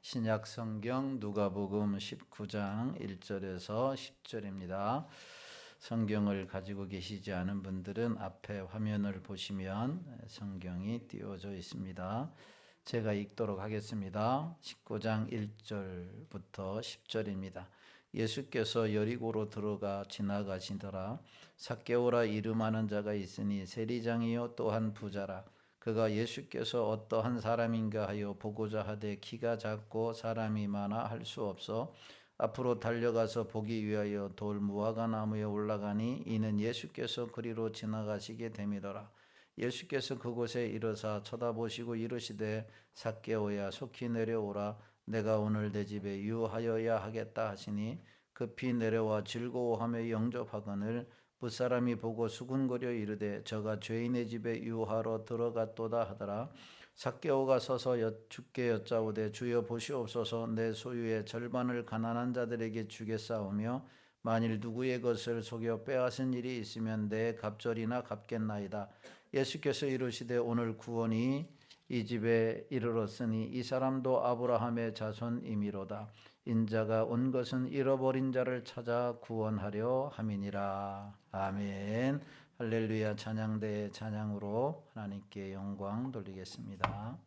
신약 성경 누가복음 19장 1절에서 10절입니다. 성경을 가지고 계시지 않은 분들은 앞에 화면을 보시면 성경이 띄워져 있습니다. 제가 읽도록 하겠습니다. 19장 1절부터 10절입니다. 예수께서 여리고로 들어가 지나가시더라. 삭개오라 이름하는 자가 있으니 세리장이요 또한 부자라. 그가 예수께서 어떠한 사람인가 하여 보고자 하되 키가 작고 사람이 많아 할 수 없어 앞으로 달려가서 보기 위하여 돌 무화과 나무에 올라가니 이는 예수께서 그리로 지나가시게 됨이더라. 예수께서 그곳에 이르사 쳐다보시고 이르시되 삭개오야 속히 내려오라. 내가 오늘 내 집에 유하여야 하겠다 하시니 급히 내려와 즐거워하며 영접하거늘 붓사람이 보고 수군거려 이르되 저가 죄인의 집에 유하러 들어갔도다 하더라. 삭개오가 서서 주께 여짜오되 주여 보시옵소서 내 소유의 절반을 가난한 자들에게 주겠사오며 만일 누구의 것을 속여 빼앗은 일이 있으면 내 갑절이나 갚겠나이다. 예수께서 이르시되 오늘 구원이 이 집에 이르렀으니 이 사람도 아브라함의 자손이미로다. 인자가 온 것은 잃어버린 자를 찾아 구원하려 함이니라. 아멘. 할렐루야. 찬양대의 찬양으로 하나님께 영광 돌리겠습니다.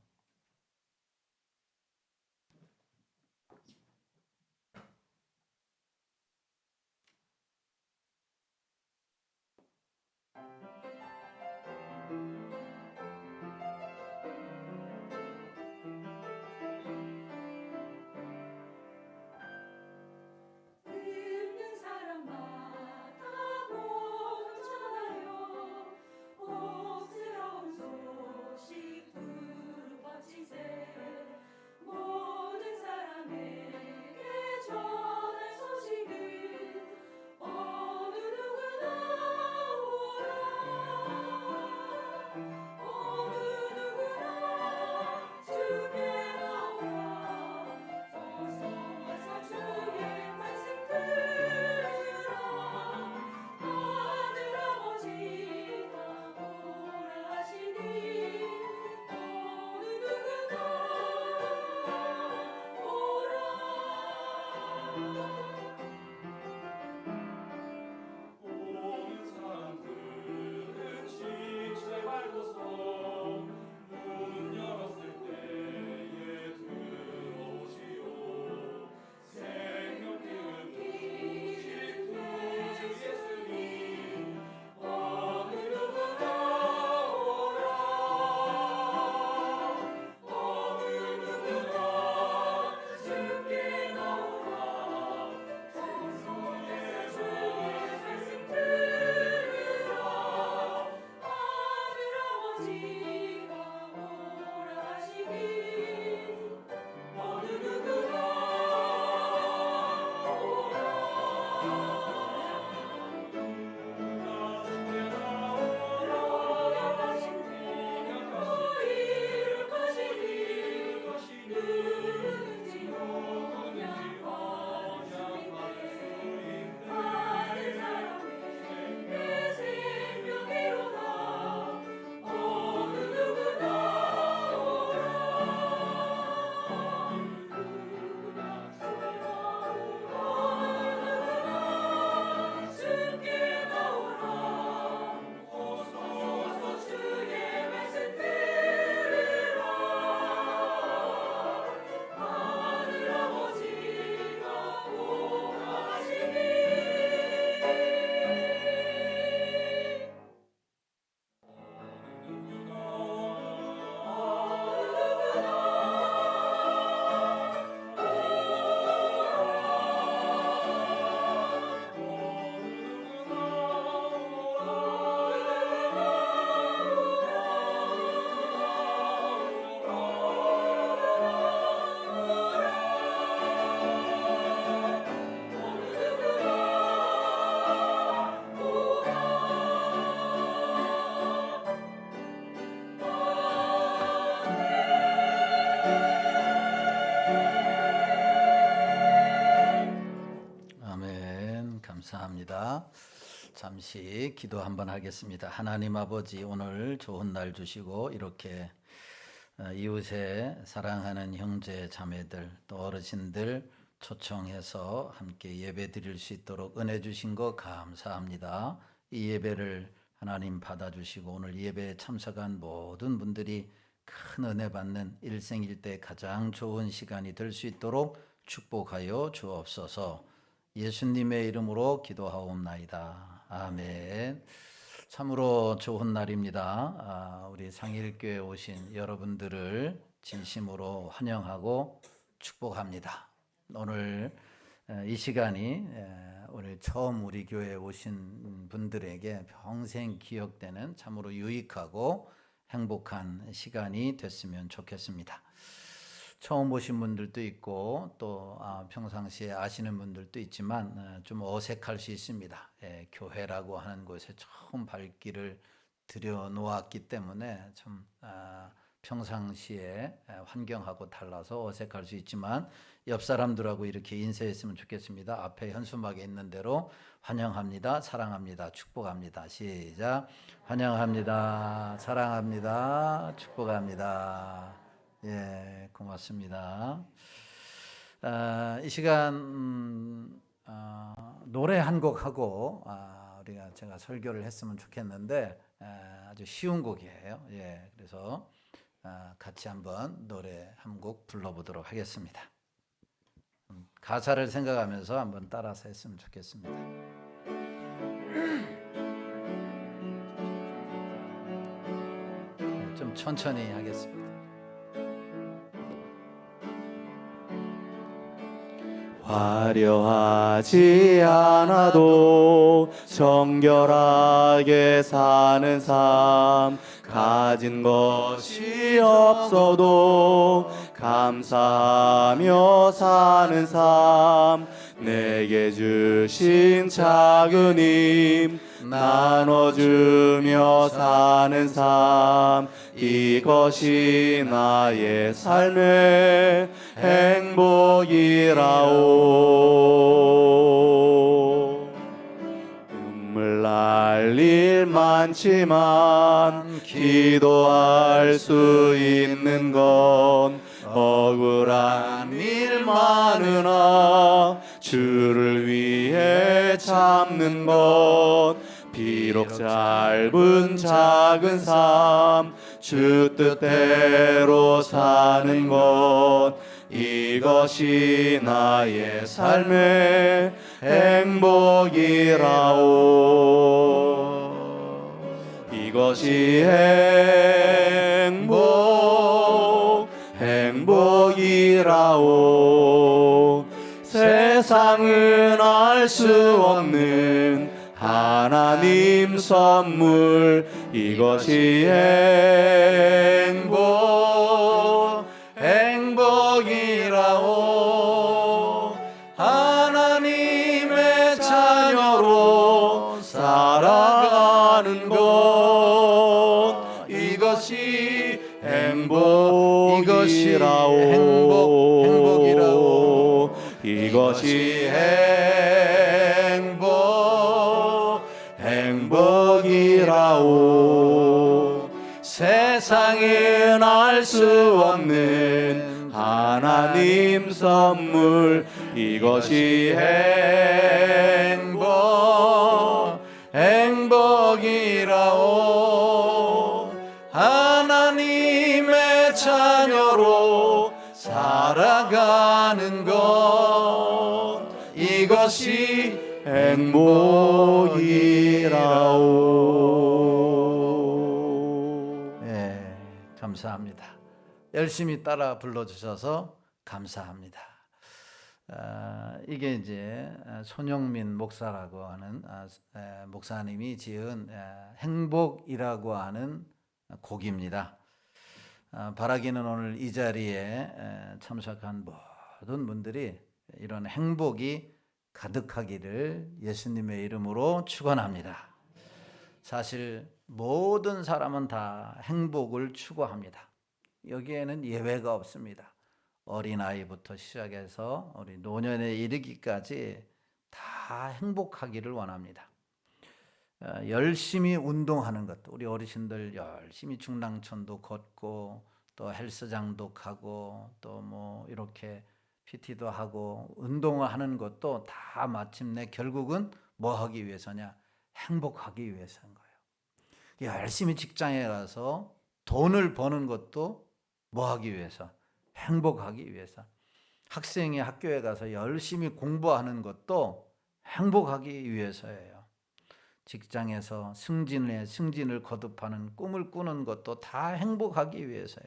감사합니다. 잠시 기도 한번 하겠습니다. 하나님 아버지, 오늘 좋은 날 주시고 이렇게 이웃에 사랑하는 형제 자매들 또 어르신들 초청해서 함께 예배 드릴 수 있도록 은혜 주신 거 감사합니다. 이 예배를 하나님 받아주시고 오늘 예배에 참석한 모든 분들이 큰 은혜 받는 일생일대 가장 좋은 시간이 될 수 있도록 축복하여 주옵소서. 예수님의 이름으로 기도하옵나이다. 아멘. 참으로 좋은 날입니다. 우리 상일교회 오신 여러분들을 진심으로 환영하고 축복합니다. 오늘 이 시간이 오늘 처음 우리 교회에 오신 분들에게 평생 기억되는 참으로 유익하고 행복한 시간이 됐으면 좋겠습니다. 처음 보신 분들도 있고 또 평상시에 아시는 분들도 있지만 좀 어색할 수 있습니다. 교회라고 하는 곳에 처음 발길을 들여놓았기 때문에 좀 평상시에 환경하고 달라서 어색할 수 있지만 옆 사람들하고 이렇게 인사했으면 좋겠습니다. 앞에 현수막에 있는 대로 환영합니다, 사랑합니다, 축복합니다. 시작. 환영합니다, 사랑합니다, 축복합니다. 예, 고맙습니다. 이 시간 노래 한 곡 하고 제가 설교를 했으면 좋겠는데 아주 쉬운 곡이에요. 예, 그래서 같이 한번 노래 한 곡 불러보도록 하겠습니다. 가사를 생각하면서 한번 따라서 했으면 좋겠습니다. 좀 천천히 하겠습니다. 화려하지 않아도 정결하게 사는 삶, 가진 것이 없어도 감사하며 사는 삶, 내게 주신 작은 힘 나눠주며 사는 삶, 이것이 나의 삶의 행복이라오. 눈물 날 일 많지만 기도할 수 있는 건 억울한 일 많으나 주를 위해 참는 것, 비록 짧은 작은 삶 주 뜻대로 사는 것, 이것이 나의 삶의 행복이라오. 이것이 행복이라오. 세상은 알 수 없는 하나님 선물, 이것이 행복이라오. 하나님의 자녀로 살아가는 것, 이것이 행복이라오. 이것이 행복이라오. 세상엔 알 수 없는 하나님 선물, 이것이 행복이라오. 하나님의 자녀로 살아가는 것, 이것이 행복이라오. 네, 감사합니다. 열심히 따라 불러주셔서 감사합니다. 이게 이제 손영민 목사라고 하는 목사님이 지은 행복이라고 하는 곡입니다. 바라기는 오늘 이 자리에 참석한 모든 분들이 이런 행복이 가득하기를 예수님의 이름으로 축원합니다. 사실 모든 사람은 다 행복을 추구합니다. 여기에는 예외가 없습니다. 어린아이부터 시작해서 우리 노년에 이르기까지 다 행복하기를 원합니다. 열심히 운동하는 것도, 우리 어르신들 열심히 중랑천도 걷고 또 헬스장도 가고 또 뭐 이렇게 PT도 하고 운동을 하는 것도 다 마침내 결국은 뭐 하기 위해서냐? 행복하기 위해서인 거예요. 열심히 직장에 가서 돈을 버는 것도 뭐 하기 위해서? 행복하기 위해서. 학생이 학교에 가서 열심히 공부하는 것도 행복하기 위해서예요. 직장에서 승진을 거듭하는 꿈을 꾸는 것도 다 행복하기 위해서요.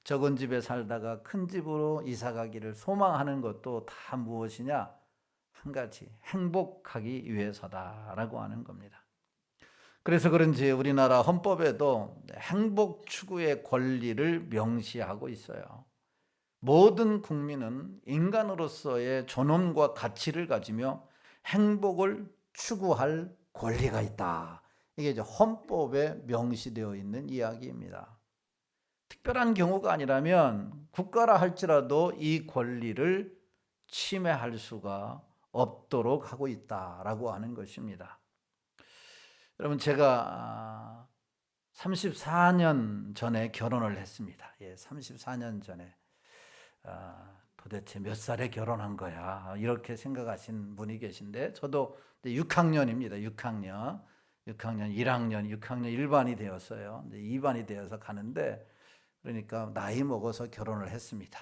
적은 집에 살다가 큰 집으로 이사 가기를 소망하는 것도 다 무엇이냐? 한 가지, 행복하기 위해서다라고 하는 겁니다. 그래서 그런지 우리나라 헌법에도 행복 추구의 권리를 명시하고 있어요. 모든 국민은 인간으로서의 존엄과 가치를 가지며 행복을 추구할 권리가 있다. 이게 이제 헌법에 명시되어 있는 이야기입니다. 특별한 경우가 아니라면 국가라 할지라도 이 권리를 침해할 수가 없도록 하고 있다라고 하는 것입니다. 여러분, 제가 34년 전에 결혼을 했습니다. 34년 전에. 도대체 몇 살에 결혼한 거야? 이렇게 생각하신 분이 계신데, 저도 6학년입니다. 6학년 1학년, 6학년 1반이 되었어요. 2반이 되어서 가는데, 그러니까 나이 먹어서 결혼을 했습니다.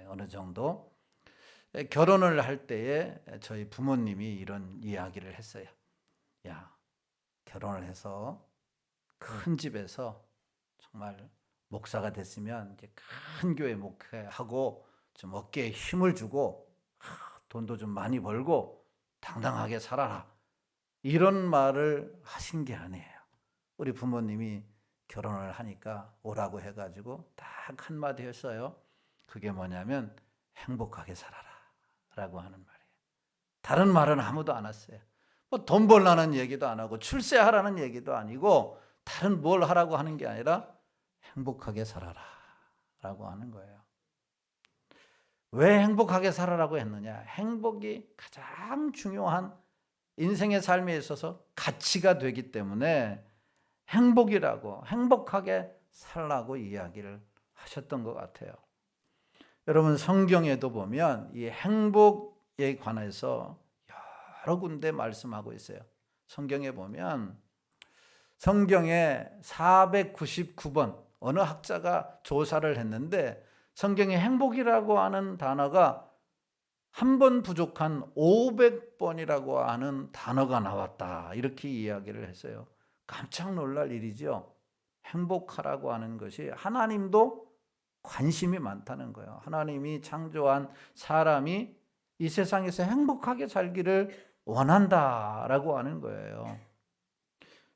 어느 정도. 결혼을 할 때에 저희 부모님이 이런 이야기를 했어요. 야, 결혼을 해서 큰 집에서 정말 목사가 됐으면 이제 큰 교회 목회하고 좀 어깨에 힘을 주고 돈도 좀 많이 벌고 당당하게 살아라. 이런 말을 하신 게 아니에요. 우리 부모님이 결혼을 하니까 오라고 해가지고 딱 한마디 했어요. 그게 뭐냐면 행복하게 살아라 라고 하는 말이에요. 다른 말은 아무도 안 했어요. 뭐 돈 벌라는 얘기도 안 하고 출세하라는 얘기도 아니고 다른 뭘 하라고 하는 게 아니라 행복하게 살아라 라고 하는 거예요. 왜 행복하게 살아라고 했느냐? 행복이 가장 중요한 인생의 삶에 있어서 가치가 되기 때문에 행복하게 살라고 이야기를 하셨던 것 같아요. 여러분, 성경에도 보면 이 행복에 관해서 여러 군데 말씀하고 있어요. 성경에 보면 성경에 499번 어느 학자가 조사를 했는데 성경에 행복이라고 하는 단어가 한 번 부족한 500번이라고 하는 단어가 나왔다. 이렇게 이야기를 했어요. 깜짝 놀랄 일이죠. 행복하라고 하는 것이 하나님도 관심이 많다는 거예요. 하나님이 창조한 사람이 이 세상에서 행복하게 살기를 원한다라고 하는 거예요.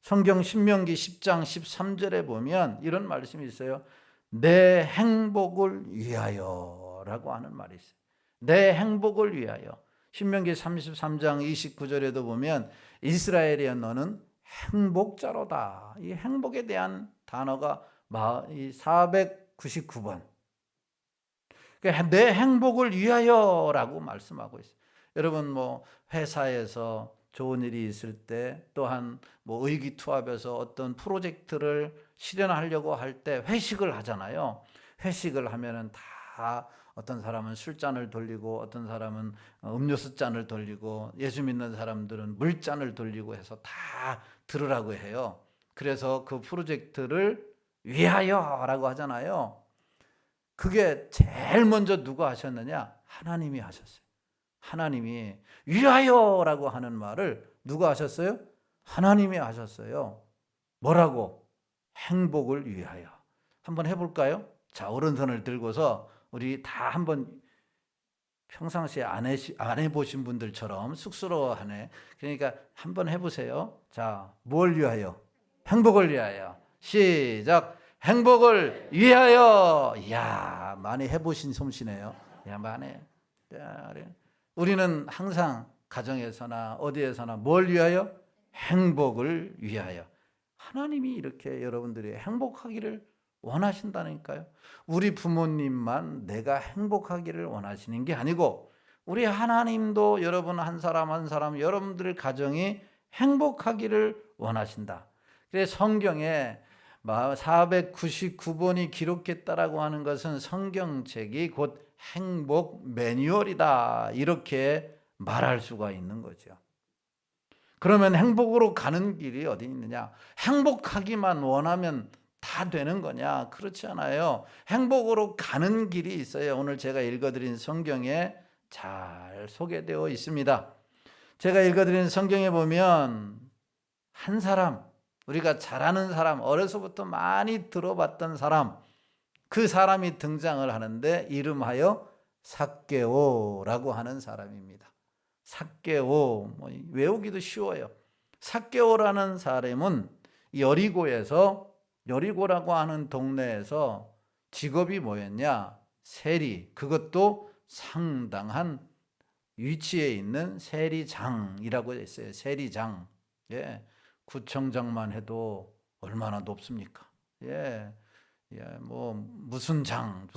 성경 신명기 10장 13절에 보면 이런 말씀이 있어요. 내 행복을 위하여 라고 하는 말이 있어요. 내 행복을 위하여. 신명기 33장 29절에도 보면 이스라엘이여 너는 행복자로다. 이 행복에 대한 단어가 499번. 내 행복을 위하여라고 말씀하고 있어요. 여러분, 뭐 회사에서 좋은 일이 있을 때, 또한 뭐 의기투합해서 어떤 프로젝트를 실현하려고 할 때 회식을 하잖아요. 회식을 하면은 다 어떤 사람은 술잔을 돌리고 어떤 사람은 음료수 잔을 돌리고 예수 믿는 사람들은 물잔을 돌리고 해서 다 들으라고 해요. 그래서 그 프로젝트를 위하여라고 하잖아요. 그게 제일 먼저 누가 하셨느냐? 하나님이 하셨어요. 하나님이 위하여라고 하는 말을 누가 하셨어요? 하나님이 하셨어요. 뭐라고? 행복을 위하여. 한번 해볼까요? 자, 오른손을 들고서 우리 다 한번 평상시에 안 해보신 분들처럼 쑥스러워하네. 그러니까 한번 해보세요. 자, 뭘 위하여? 행복을 위하여. 시작. 행복을 위하여. 이야, 많이 해보신 솜씨네요. 야, 많이. 우리는 항상 가정에서나 어디에서나 뭘 위하여? 행복을 위하여. 하나님이 이렇게 여러분들이 행복하기를 원하신다니까요. 우리 부모님만 내가 행복하기를 원하시는 게 아니고 우리 하나님도 여러분 한 사람 한 사람 여러분들 가정이 행복하기를 원하신다. 그래서 성경에 499번이 기록했다라고 하는 것은 성경책이 곧 행복 매뉴얼이다, 이렇게 말할 수가 있는 거죠. 그러면 행복으로 가는 길이 어디 있느냐? 행복하기만 원하면 다 되는 거냐? 그렇지 않아요. 행복으로 가는 길이 있어요. 오늘 제가 읽어드린 성경에 잘 소개되어 있습니다. 제가 읽어드린 성경에 보면 한 사람, 우리가 잘 아는 사람, 어려서부터 많이 들어봤던 사람, 그 사람이 등장을 하는데 이름하여 삭개오라고 하는 사람입니다. 삭개오, 외우기도 쉬워요. 삭개오라는 사람은 여리고라고 하는 동네에서 직업이 뭐였냐? 세리, 그것도 상당한 위치에 있는 세리장이라고 했어요. 세리장. 예, 구청장만 해도 얼마나 높습니까? 예, 무슨 장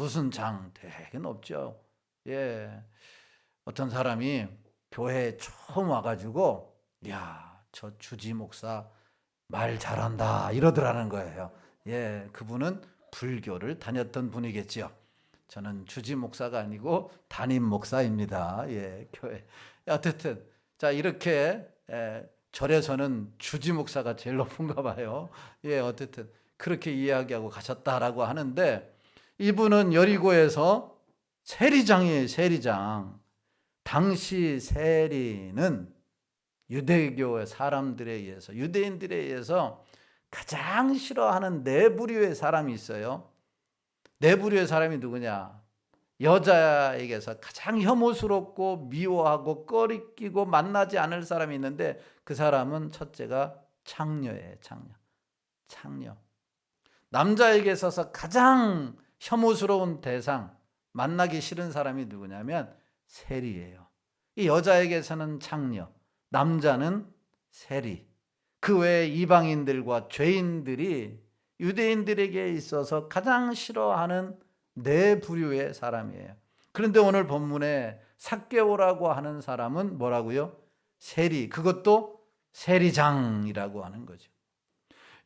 되게 높죠. 예, 어떤 사람이 교회에 처음 와가지고, 저 주지 목사 말 잘한다, 이러더라는 거예요. 예, 그분은 불교를 다녔던 분이겠죠. 저는 주지 목사가 아니고 담임 목사입니다. 예, 교회. 어쨌든 자, 이렇게 절에서는 주지 목사가 제일 높은가 봐요. 예, 어쨌든 그렇게 이야기하고 가셨다라고 하는데, 이분은 여리고에서 세리장이에요. 세리장. 당시 세리는 유대교 사람들에 의해서, 유대인들에 의해서 가장 싫어하는 네 부류의 사람이 있어요. 네 부류의 사람이 누구냐? 여자에게서 가장 혐오스럽고 미워하고 꺼리끼고 만나지 않을 사람이 있는데, 그 사람은 첫째가 창녀예요. 창녀. 남자에게 있어서 가장 혐오스러운 대상, 만나기 싫은 사람이 누구냐면 세리예요. 이 여자에게서는 창녀, 남자는 세리. 그 외에 이방인들과 죄인들이 유대인들에게 있어서 가장 싫어하는 네 부류의 사람이에요. 그런데 오늘 본문에 삭개오라고 하는 사람은 뭐라고요? 세리. 그것도 세리장이라고 하는 거죠.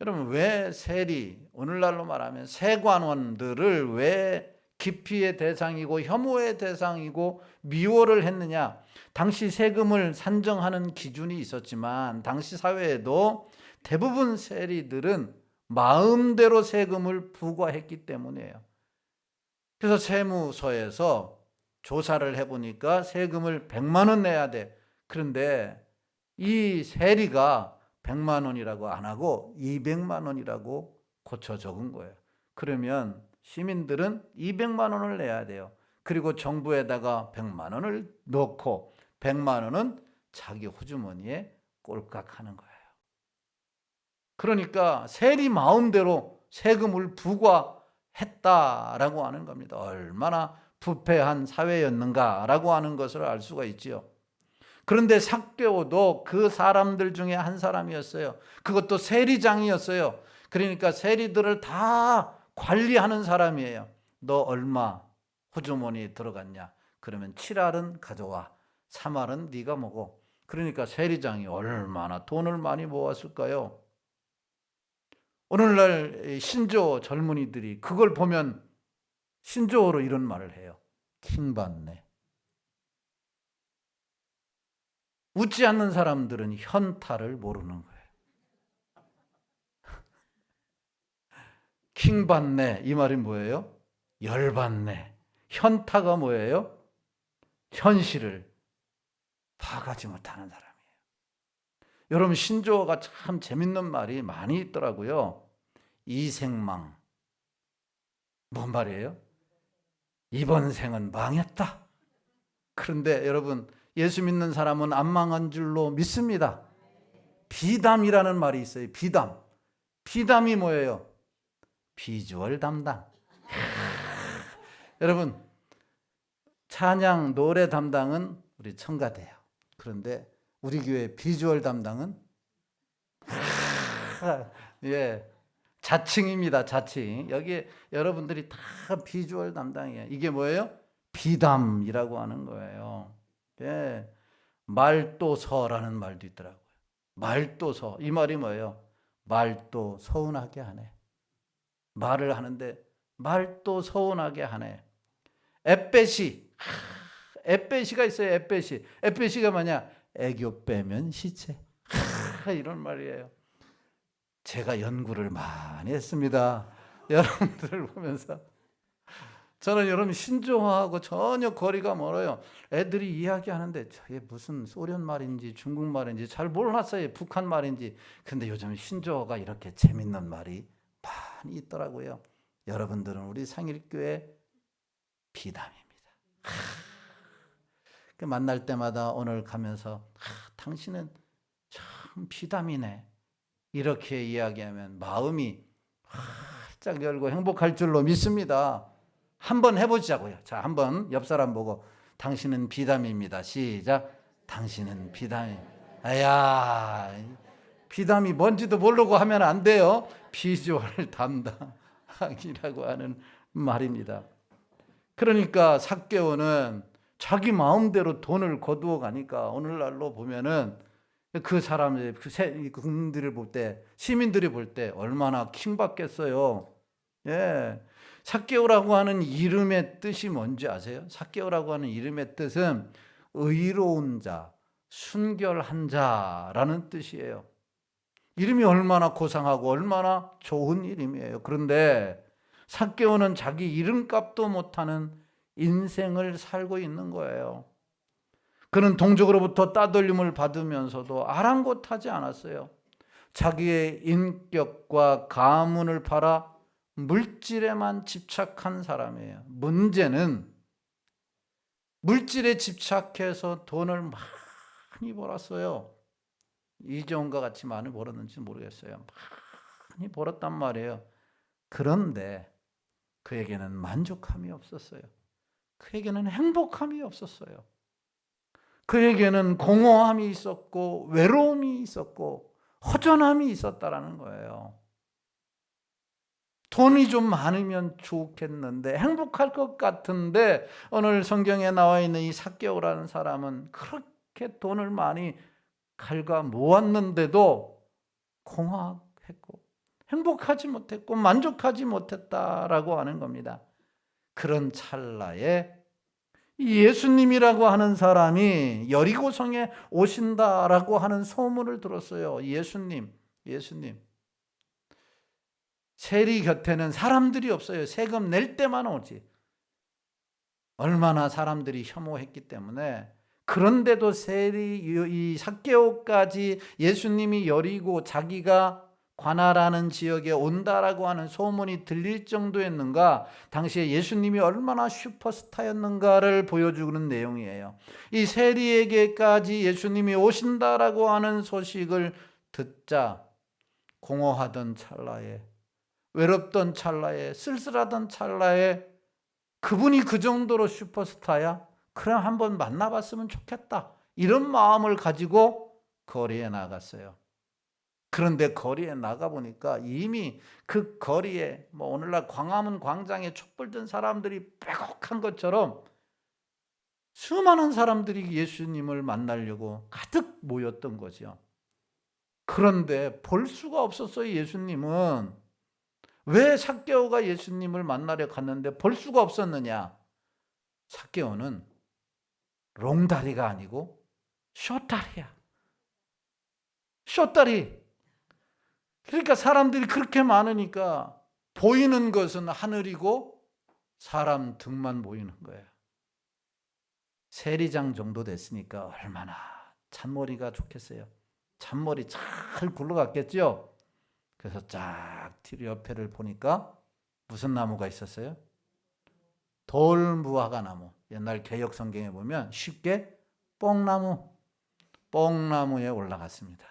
여러분, 왜 세리, 오늘날로 말하면 세관원들을 왜 기피의 대상이고 혐오의 대상이고 미워를 했느냐? 당시 세금을 산정하는 기준이 있었지만 당시 사회에도 대부분 세리들은 마음대로 세금을 부과했기 때문이에요. 그래서 세무서에서 조사를 해보니까 세금을 100만 원 내야 돼. 그런데 이 세리가 100만 원이라고 안 하고 200만 원이라고 고쳐 적은 거예요. 그러면 시민들은 200만 원을 내야 돼요. 그리고 정부에다가 100만 원을 넣고 100만 원은 자기 호주머니에 꼴깍 하는 거예요. 그러니까 세리 마음대로 세금을 부과했다라고 하는 겁니다. 얼마나 부패한 사회였는가라고 하는 것을 알 수가 있지요. 그런데 삭개오도 그 사람들 중에 한 사람이었어요. 그것도 세리장이었어요. 그러니까 세리들을 다 관리하는 사람이에요. 너 얼마 호주머니에 들어갔냐? 그러면 7알은 가져와. 3알은 네가 먹어. 그러니까 세리장이 얼마나 돈을 많이 모았을까요? 오늘날 신조 젊은이들이 그걸 보면 신조어로 이런 말을 해요. 킹받네. 웃지 않는 사람들은 현타를 모르는 거예요. 킹받네, 이 말이 뭐예요? 열받네. 현타가 뭐예요? 현실을 파악하지 못하는 사람이에요. 여러분, 신조어가 참 재밌는 말이 많이 있더라고요. 이생망. 뭔 말이에요? 이번 생은 망했다. 그런데 여러분, 예수 믿는 사람은 안 망한 줄로 믿습니다. 비담이라는 말이 있어요. 비담. 비담이 뭐예요? 비주얼 담당. 여러분, 찬양 노래 담당은 우리 청가대요. 그런데 우리 교회 비주얼 담당은 자칭입니다. 자칭. 여기 여러분들이 다 비주얼 담당이에요. 이게 뭐예요? 비담이라고 하는 거예요. 예. 말도서라는 말도 있더라고요. 말도서. 이 말이 뭐예요? 말도 서운하게 하네. 말을 하는데 말도 서운하게 하네. 햇볕이, 햇볕이가 있어요. 햇볕이가 뭐냐? 애교 빼면 시체. 이런 말이에요. 제가 연구를 많이 했습니다. 여러분들을 보면서 저는 여러분 신조어하고 전혀 거리가 멀어요. 애들이 이야기하는데 저게 무슨 소련 말인지 중국 말인지 잘 몰랐어요. 북한 말인지. 근데 요즘 신조어가 이렇게 재밌는 말이 많이 있더라고요. 여러분들은 우리 상일교회 비담입니다. 만날 때마다 오늘 가면서 당신은 참 비담이네. 이렇게 이야기하면 마음이 활짝 열고 행복할 줄로 믿습니다. 한번 해보자고요. 자, 한번 옆 사람 보고 당신은 비담입니다. 시작. 당신은 비담이. 아야, 비담이 뭔지도 모르고 하면 안 돼요. 비주얼 담당이라고 하는 말입니다. 그러니까 삭개오는 자기 마음대로 돈을 거두어 가니까 오늘날로 보면은 그 사람들, 그들을 볼 때, 시민들이 볼 때 얼마나 킹받겠어요. 예. 삭개오라고 하는 이름의 뜻이 뭔지 아세요? 삭개오라고 하는 이름의 뜻은 의로운 자, 순결한 자라는 뜻이에요. 이름이 얼마나 고상하고 얼마나 좋은 이름이에요. 그런데 삭개오는 자기 이름값도 못하는 인생을 살고 있는 거예요. 그는 동족으로부터 따돌림을 받으면서도 아랑곳하지 않았어요. 자기의 인격과 가문을 팔아 물질에만 집착한 사람이에요. 문제는 물질에 집착해서 돈을 많이 벌었어요. 이재용과 같이 많이 벌었는지 모르겠어요. 많이 벌었단 말이에요. 그런데 그에게는 만족함이 없었어요. 그에게는 행복함이 없었어요. 그에게는 공허함이 있었고 외로움이 있었고 허전함이 있었다라는 거예요. 돈이 좀 많으면 좋겠는데 행복할 것 같은데 오늘 성경에 나와 있는 이 삭개오라는 사람은 그렇게 돈을 많이 갉아 모았는데도 공허했고 행복하지 못했고 만족하지 못했다라고 하는 겁니다. 그런 찰나에 예수님이라고 하는 사람이 여리고성에 오신다라고 하는 소문을 들었어요. 예수님. 세리 곁에는 사람들이 없어요. 세금 낼 때만 오지. 얼마나 사람들이 혐오했기 때문에. 그런데도 이 삭개오까지 예수님이 여리고 자기가 관할하는 지역에 온다라고 하는 소문이 들릴 정도였는가, 당시에 예수님이 얼마나 슈퍼스타였는가를 보여주는 내용이에요. 이 세리에게까지 예수님이 오신다라고 하는 소식을 듣자 공허하던 찰나에, 외롭던 찰나에, 쓸쓸하던 찰나에 그분이 그 정도로 슈퍼스타야? 그럼 한번 만나봤으면 좋겠다. 이런 마음을 가지고 거리에 나갔어요. 그런데 거리에 나가보니까 이미 그 거리에 오늘날 광화문 광장에 촛불 든 사람들이 빼곡한 것처럼 수많은 사람들이 예수님을 만나려고 가득 모였던 거죠. 그런데 볼 수가 없었어요. 예수님은. 왜 삭개오가 예수님을 만나려 갔는데 볼 수가 없었느냐? 삭개오는 롱다리가 아니고 숏다리야. 숏다리. 그러니까 사람들이 그렇게 많으니까 보이는 것은 하늘이고 사람 등만 보이는 거예요. 세리장 정도 됐으니까 얼마나 잔머리가 좋겠어요. 잔머리 잘 굴러갔겠죠. 그래서 쫙 뒤로 옆에를 보니까 무슨 나무가 있었어요? 돌무화과 나무. 옛날 개역 성경에 보면 쉽게 뽕나무에 올라갔습니다.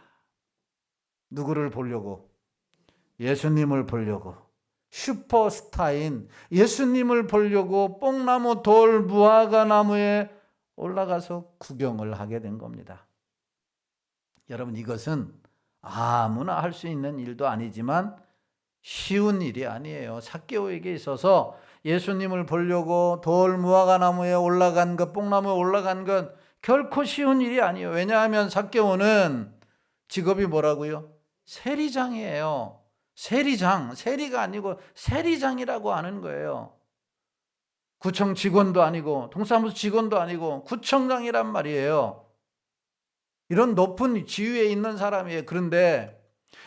누구를 보려고? 예수님을 보려고. 슈퍼스타인 예수님을 보려고 뽕나무 돌 무화과 나무에 올라가서 구경을 하게 된 겁니다. 여러분, 이것은 아무나 할 수 있는 일도 아니지만 쉬운 일이 아니에요. 삭개오에게 있어서 예수님을 보려고 돌 무화과 나무에 올라간 것, 뽕나무에 올라간 것 결코 쉬운 일이 아니에요. 왜냐하면 삭개오는 직업이 뭐라고요? 세리장이에요. 세리장, 세리가 아니고 세리장이라고 하는 거예요. 구청 직원도 아니고 동사무소 직원도 아니고 구청장이란 말이에요. 이런 높은 지위에 있는 사람이에요. 그런데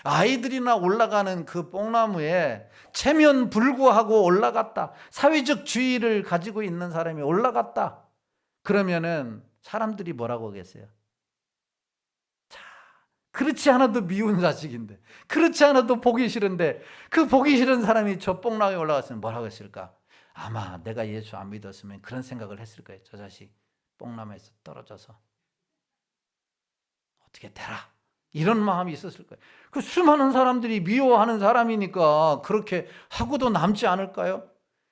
아이들이나 올라가는 그 뽕나무에 체면 불구하고 올라갔다. 사회적 지위를 가지고 있는 사람이 올라갔다. 그러면은 사람들이 뭐라고 하겠어요? 자, 그렇지 않아도 미운 자식인데, 그렇지 않아도 보기 싫은데, 그 보기 싫은 사람이 저 뽕나무에 올라갔으면 뭐라고 했을까? 아마 내가 예수 안 믿었으면 그런 생각을 했을 거예요. 저 자식 뽕나무에서 떨어져서 어떻게 되라, 이런 마음이 있었을 거예요. 그 수많은 사람들이 미워하는 사람이니까 그렇게 하고도 남지 않을까요?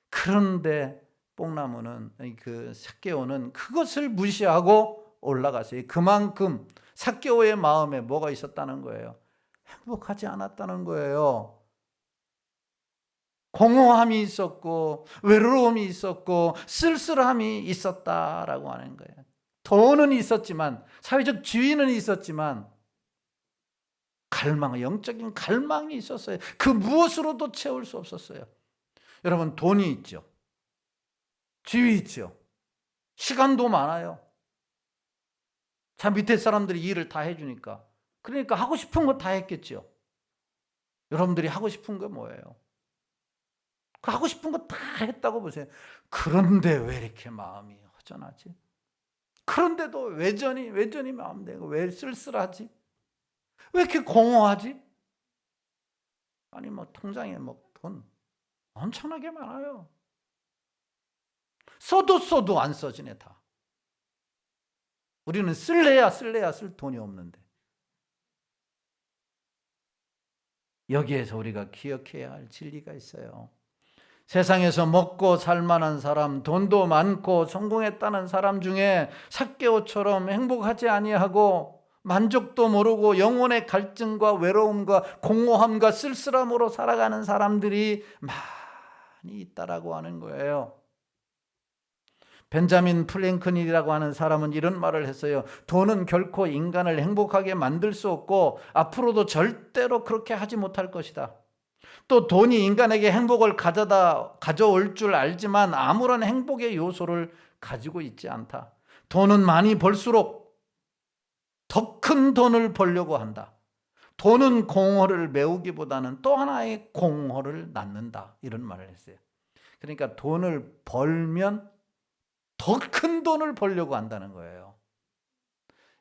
그런데 뽕나무는, 그 삭개오는 그것을 무시하고 올라갔어요. 그만큼 삭개오의 마음에 뭐가 있었다는 거예요? 행복하지 않았다는 거예요. 공허함이 있었고 외로움이 있었고 쓸쓸함이 있었다라고 하는 거예요. 돈은 있었지만, 사회적 지위는 있었지만 갈망, 영적인 갈망이 있었어요. 그 무엇으로도 채울 수 없었어요. 여러분, 돈이 있죠, 지위 있죠, 시간도 많아요. 자, 밑에 사람들이 일을 다 해주니까, 그러니까 하고 싶은 거 다 했겠죠. 여러분들이 하고 싶은 거 뭐예요? 그 하고 싶은 거 다 했다고 보세요. 그런데 왜 이렇게 마음이 허전하지? 그런데도 외전이 마음대로 왜 쓸쓸하지? 왜 이렇게 공허하지? 아니 뭐 통장에 뭐 돈 엄청나게 많아요. 써도 안 써지네 다. 우리는 쓸래야 쓸 돈이 없는데. 여기에서 우리가 기억해야 할 진리가 있어요. 세상에서 먹고 살만한 사람, 돈도 많고 성공했다는 사람 중에 삭개오처럼 행복하지 아니하고 만족도 모르고 영혼의 갈증과 외로움과 공허함과 쓸쓸함으로 살아가는 사람들이 많이 있다라고 하는 거예요. 벤자민 프랭클린이라고 하는 사람은 이런 말을 했어요. 돈은 결코 인간을 행복하게 만들 수 없고 앞으로도 절대로 그렇게 하지 못할 것이다. 또 돈이 인간에게 행복을 가져올 줄 알지만 아무런 행복의 요소를 가지고 있지 않다. 돈은 많이 벌수록 더 큰 돈을 벌려고 한다. 돈은 공허를 메우기보다는 또 하나의 공허를 낳는다. 이런 말을 했어요. 그러니까 돈을 벌면 더 큰 돈을 벌려고 한다는 거예요.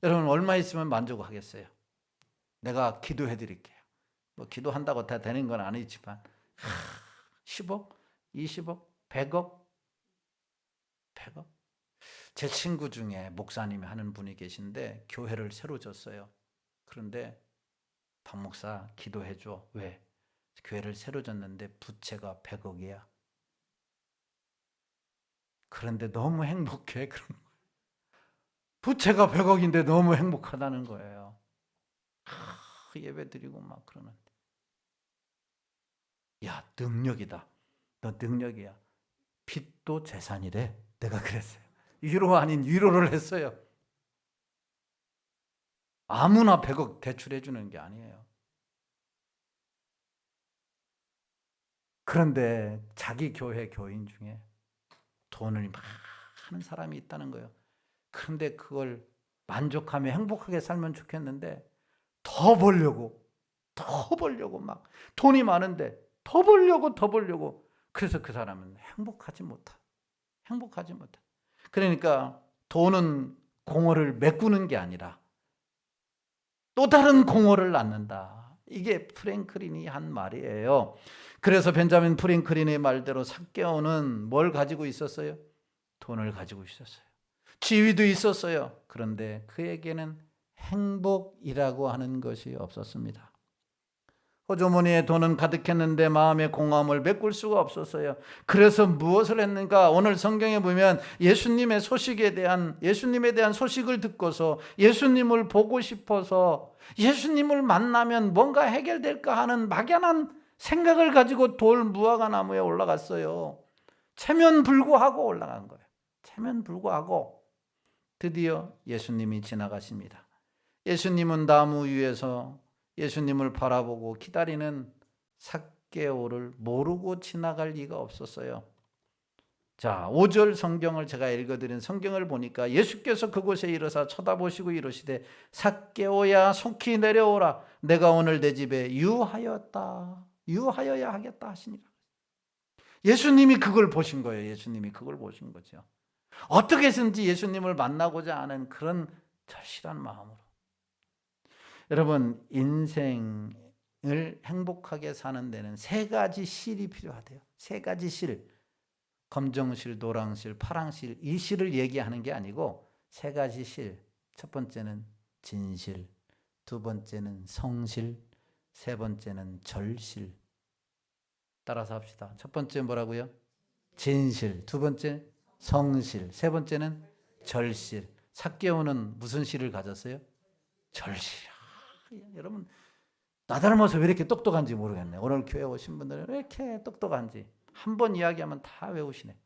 여러분, 얼마 있으면 만족하겠어요? 내가 기도해 드릴게요. 뭐 기도한다고 다 되는 건 아니지만 10억, 20억, 100억. 제 친구 중에 목사님이 하는 분이 계신데 교회를 새로 졌어요. 그런데 박 목사 기도해 줘. 왜? 교회를 새로 졌는데 부채가 100억이야. 그런데 너무 행복해. 그런 거예요. 부채가 100억인데 너무 행복하다는 거예요. 예배 드리고 막 그러는데, 야, 능력이다. 너 능력이야. 빚도 재산이래. 내가 그랬어요. 위로 아닌 위로를 했어요. 아무나 100억 대출해 주는 게 아니에요. 그런데 자기 교회 교인 중에 돈을 많은 사람이 있다는 거예요. 그런데 그걸 만족하며 행복하게 살면 좋겠는데 더 벌려고 막 돈이 많은데 더 벌려고 그래서 그 사람은 행복하지 못해. 그러니까 돈은 공허를 메꾸는 게 아니라 또 다른 공허를 낳는다. 이게 프랭클린이 한 말이에요. 그래서 벤자민 프랭클린의 말대로 삭개오는 뭘 가지고 있었어요? 돈을 가지고 있었어요. 지위도 있었어요. 그런데 그에게는 행복이라고 하는 것이 없었습니다. 호주머니에 돈은 가득했는데 마음의 공허함을 메꿀 수가 없었어요. 그래서 무엇을 했는가? 오늘 성경에 보면 예수님에 대한 소식을 듣고서 예수님을 보고 싶어서 예수님을 만나면 뭔가 해결될까 하는 막연한 생각을 가지고 돌 무화과 나무에 올라갔어요. 체면불구하고 올라간 거예요. 체면불구하고 드디어 예수님이 지나가십니다. 예수님은 나무 위에서 예수님을 바라보고 기다리는 삭개오를 모르고 지나갈 리가 없었어요. 자, 5절 성경을 제가 읽어드린 성경을 보니까 예수께서 그곳에 이르사 쳐다보시고 이르시되 삭개오야 속히 내려오라. 내가 오늘 내 집에 유하여야 하겠다 하시니라. 예수님이 그걸 보신 거예요. 예수님이 그걸 보신 거죠. 어떻게 해서든지 예수님을 만나고자 하는 그런 절실한 마음으로. 여러분, 인생을 행복하게 사는 데는 세 가지 실이 필요하대요. 세 가지 실. 검정실, 노랑실, 파랑실, 이 실을 얘기하는 게 아니고 세 가지 실. 첫 번째는 진실, 두 번째는 성실, 세 번째는 절실. 따라서 합시다. 첫 번째 뭐라고요? 진실. 두 번째 성실. 세 번째는 절실. 삭개오는 무슨 실을 가졌어요? 절실. 여러분, 나 닮아서 왜 이렇게 똑똑한지 모르겠네. 오늘 교회 오신 분들은 왜 이렇게 똑똑한지 한 번 이야기하면 다 외우시네.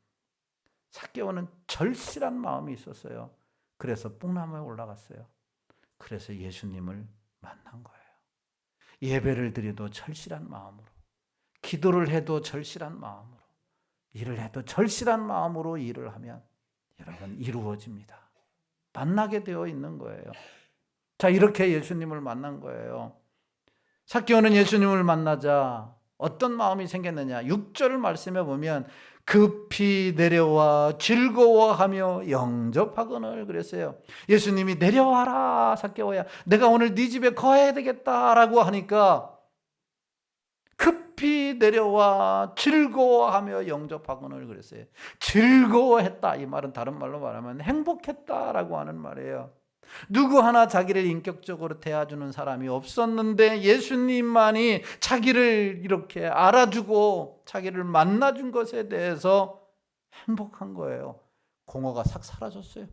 삭개오는 절실한 마음이 있었어요. 그래서 뽕나무에 올라갔어요. 그래서 예수님을 만난 거예요. 예배를 드려도 절실한 마음으로, 기도를 해도 절실한 마음으로, 일을 해도 절실한 마음으로 일을 하면 여러분 이루어집니다. 만나게 되어 있는 거예요. 자, 이렇게 예수님을 만난 거예요. 삭개오는 예수님을 만나자 어떤 마음이 생겼느냐? 6절 말씀에 보면 급히 내려와 즐거워하며 영접하거늘 그랬어요. 예수님이 내려와라 삭개오야, 내가 오늘 네 집에 거해야 되겠다라고 하니까 급히 내려와 즐거워하며 영접하거늘 그랬어요. 즐거워했다, 이 말은 다른 말로 말하면 행복했다라고 하는 말이에요. 누구 하나 자기를 인격적으로 대해주는 사람이 없었는데 예수님만이 자기를 이렇게 알아주고 자기를 만나준 것에 대해서 행복한 거예요. 공허가 싹 사라졌어요.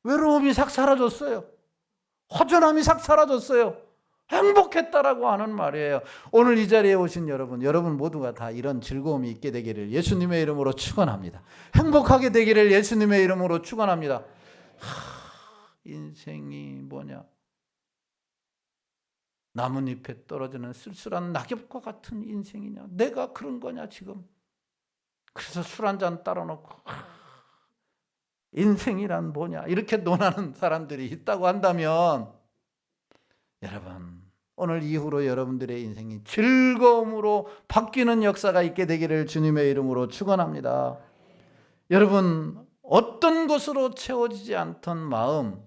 외로움이 싹 사라졌어요. 허전함이 싹 사라졌어요. 행복했다라고 하는 말이에요. 오늘 이 자리에 오신 여러분 모두가 다 이런 즐거움이 있게 되기를 예수님의 이름으로 축원합니다. 행복하게 되기를 예수님의 이름으로 축원합니다. 인생이 뭐냐? 나뭇잎에 떨어지는 쓸쓸한 낙엽과 같은 인생이냐? 내가 그런 거냐 지금? 그래서 술 한잔 따라놓고 인생이란 뭐냐? 이렇게 논하는 사람들이 있다고 한다면 여러분, 오늘 이후로 여러분들의 인생이 즐거움으로 바뀌는 역사가 있게 되기를 주님의 이름으로 축원합니다. 여러분, 어떤 것으로 채워지지 않던 마음,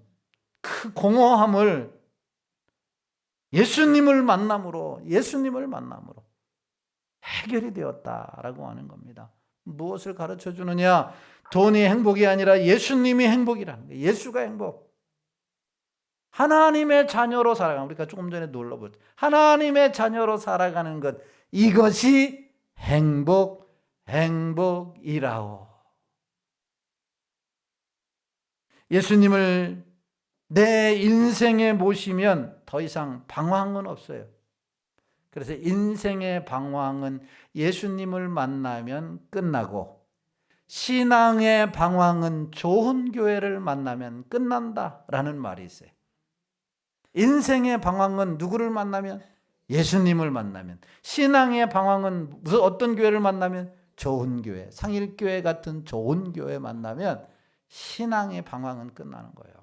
그 공허함을 예수님을 만남으로 해결이 되었다라고 하는 겁니다. 무엇을 가르쳐 주느냐? 돈이 행복이 아니라 예수님이 행복이라는 거예요. 예수가 행복. 하나님의 자녀로 살아가는, 우리가 조금 전에 놀라봤죠. 하나님의 자녀로 살아가는 것, 이것이 행복이라오. 예수님을 내 인생에 모시면 더 이상 방황은 없어요. 그래서 인생의 방황은 예수님을 만나면 끝나고, 신앙의 방황은 좋은 교회를 만나면 끝난다라는 말이 있어요. 인생의 방황은 누구를 만나면? 예수님을 만나면. 신앙의 방황은 어떤 교회를 만나면? 좋은 교회, 상일교회 같은 좋은 교회 만나면 신앙의 방황은 끝나는 거예요.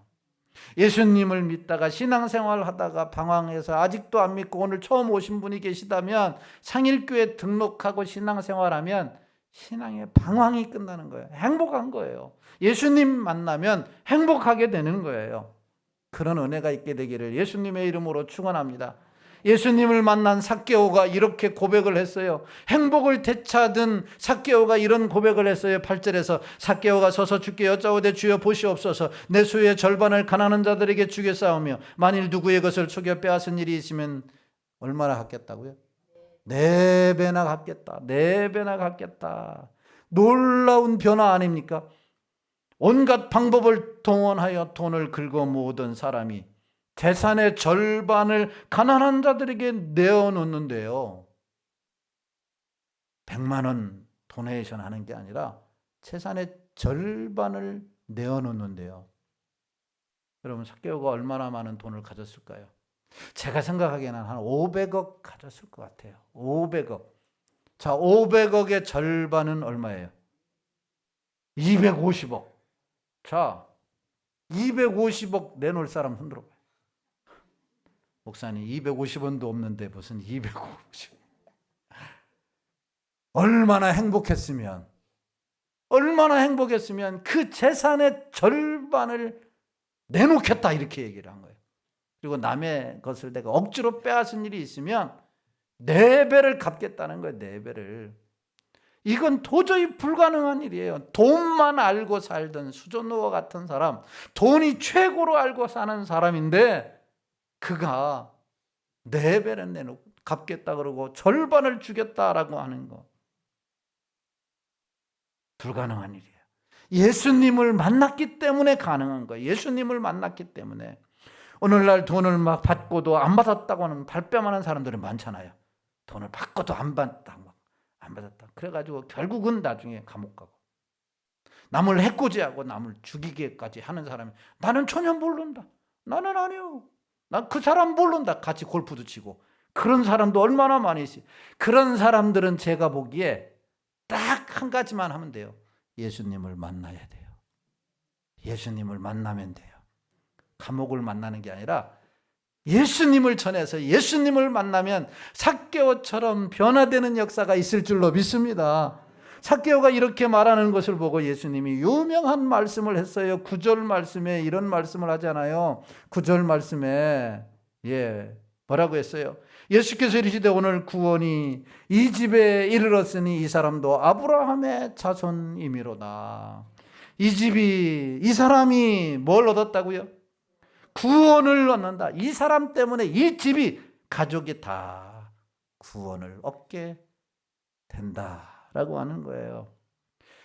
예수님을 믿다가 신앙생활을 하다가 방황해서 아직도 안 믿고 오늘 처음 오신 분이 계시다면 상일교회 등록하고 신앙생활하면 신앙의 방황이 끝나는 거예요. 행복한 거예요. 예수님 만나면 행복하게 되는 거예요. 그런 은혜가 있게 되기를 예수님의 이름으로 축원합니다. 예수님을 만난 삭개오가 이렇게 고백을 했어요. 행복을 되찾은 삭개오가 이런 고백을 했어요. 8절에서 삭개오가 서서 주께 여짜오되 주여 보시옵소서, 내 소유의 절반을 가난한 자들에게 주겠사오며 만일 누구의 것을 속여 빼앗은 일이 있으면 얼마나 갚겠다고요? 4배나 갚겠다. 4배나 갚겠다. 놀라운 변화 아닙니까? 온갖 방법을 동원하여 돈을 긁어 모으던 사람이 재산의 절반을 가난한 자들에게 내어놓는데요. 100만 원 도네이션 하는 게 아니라 재산의 절반을 내어놓는데요. 여러분, 삭개오가 얼마나 많은 돈을 가졌을까요? 제가 생각하기에는 한 500억 가졌을 것 같아요. 500억. 자, 500억의 절반은 얼마예요? 250억. 자, 250억 내놓을 사람 흔들어 봐요. 목사님 250원도 없는데 무슨 250억. 얼마나 행복했으면 그 재산의 절반을 내놓겠다 이렇게 얘기를 한 거예요. 그리고 남의 것을 내가 억지로 빼앗은 일이 있으면 4배를 갚겠다는 거예요. 4배를. 이건 도저히 불가능한 일이에요. 돈만 알고 살던 수존노와 같은 사람, 돈이 최고로 알고 사는 사람인데 그가 4배를 내놓고 갚겠다 그러고 절반을 주겠다라고 하는 거. 불가능한 일이에요. 예수님을 만났기 때문에 가능한 거예요. 예수님을 만났기 때문에. 오늘날 돈을 막 받고도 안 받았다고 하는 발뺌하는 사람들이 많잖아요. 돈을 받고도 안 받았다. 안 받았다. 그래가지고 결국은 나중에 감옥 가고 남을 해코지하고 남을 죽이기까지 하는 사람이 나는 전혀 모른다. 나는 아니요. 난 그 사람 모른다. 같이 골프도 치고 그런 사람도 얼마나 많이 있어요. 그런 사람들은 제가 보기에 딱 한 가지만 하면 돼요. 예수님을 만나야 돼요. 예수님을 만나면 돼요. 감옥을 만나는 게 아니라 예수님을 전해서 예수님을 만나면 삭개오처럼 변화되는 역사가 있을 줄로 믿습니다. 삭개오가 이렇게 말하는 것을 보고 예수님이 유명한 말씀을 했어요. 9절 말씀에 이런 말씀을 하잖아요. 9절 말씀에 뭐라고 했어요? 예수께서 이르시되 오늘 구원이 이 집에 이르렀으니 이 사람도 아브라함의 자손이미로다. 이 사람이 뭘 얻었다고요? 구원을 얻는다. 이 사람 때문에 이 집이 가족이 다 구원을 얻게 된다라고 하는 거예요.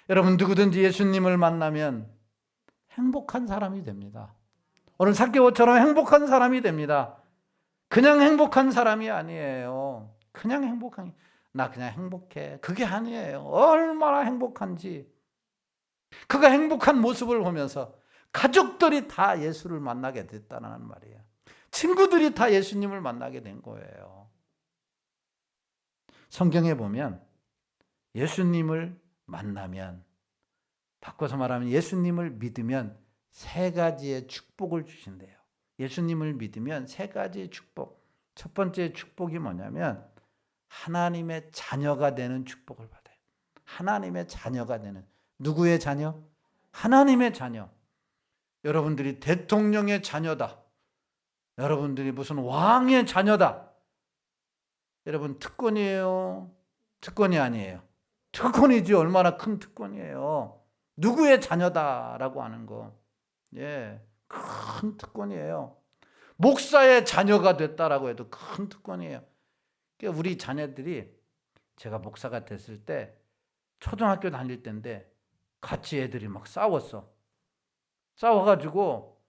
여러분 누구든지 예수님을 만나면 행복한 사람이 됩니다. 오늘 삭개오처럼 행복한 사람이 됩니다. 그냥 행복한 사람이 아니에요. 나 그냥 행복해. 그게 아니에요. 얼마나 행복한지. 그가 행복한 모습을 보면서 가족들이 다 예수를 만나게 됐다는 말이에요. 친구들이 다 예수님을 만나게 된 거예요. 성경에 보면 예수님을 만나면, 바꿔서 말하면 예수님을 믿으면 3가지의 축복을 주신대요. 예수님을 믿으면 3가지의 축복. 첫 번째 축복이 뭐냐면 하나님의 자녀가 되는 축복을 받아요. 하나님의 자녀가 되는. 누구의 자녀? 하나님의 자녀. 여러분들이 대통령의 자녀다. 여러분들이 무슨 왕의 자녀다. 여러분 특권이에요? 특권이 아니에요? 특권이지. 얼마나 큰 특권이에요. 누구의 자녀다라고 하는 거. 큰 특권이에요. 목사의 자녀가 됐다라고 해도 큰 특권이에요. 그러니까 우리 자녀들이, 제가 목사가 됐을 때 초등학교 다닐 때인데 같이 애들이 막 싸워가지고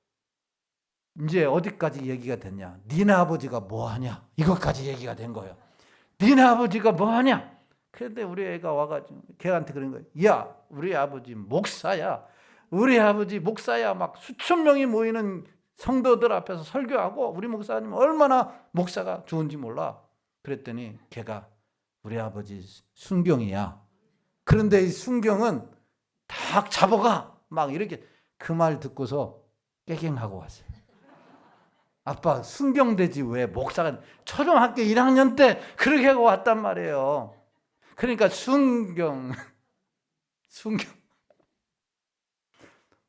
이제 어디까지 얘기가 됐냐? 니네 아버지가 뭐하냐? 이것까지 얘기가 된 거예요. 니네 아버지가 뭐하냐? 그런데 우리 애가 와가지고 걔한테 그런 거예요. 야, 우리 아버지 목사야. 우리 아버지 목사야. 막 수천 명이 모이는 성도들 앞에서 설교하고 우리 목사님 얼마나 목사가 좋은지 몰라. 그랬더니 걔가 우리 아버지 순경이야. 그런데 이 순경은 다 잡아가. 막 이렇게. 그 말 듣고서 깨갱하고 왔어요. 아빠 순경되지 왜 목사가. 초등학교 1학년 때 그렇게 하고 왔단 말이에요. 그러니까 순경